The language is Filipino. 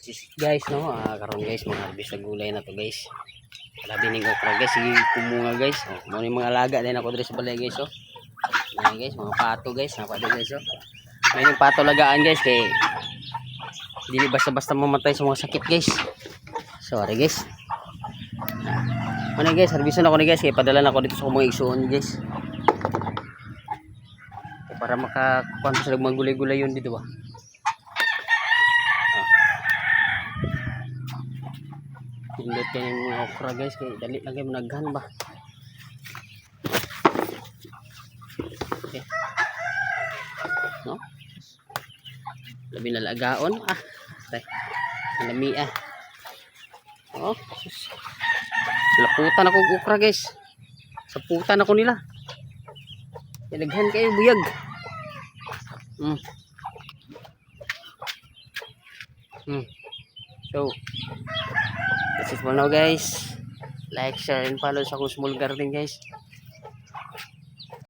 Guys, no, karon guys, mga harvest sa gulay na to guys. Labi ning okra guys, sige kumunga guys. Mo ni mga alaga din ako diri sa balay guys, oh. Ayan guys, mga pato guys, napado guys, oh. May ning pato lagaan guys kay dili basta-basta mamatay sa mga sakit guys. Sorry guys. Ano guys, harvestan ako ni guys, kay padala na ako dito sa mga igsoon guys. Para makakuha sa mga gulay-gulay yun dito ba. Pindot kayo yung mga okra guys, kaya dali lang kayo managhan ba. Okay. No? Labi na lagaon. Tay. Nami Oh, sus. Laputan ako okra guys. Saputan ako nila. Naghan kayo buyag. So that's it for now guys. Like, share, and follow sa akong small garden guys.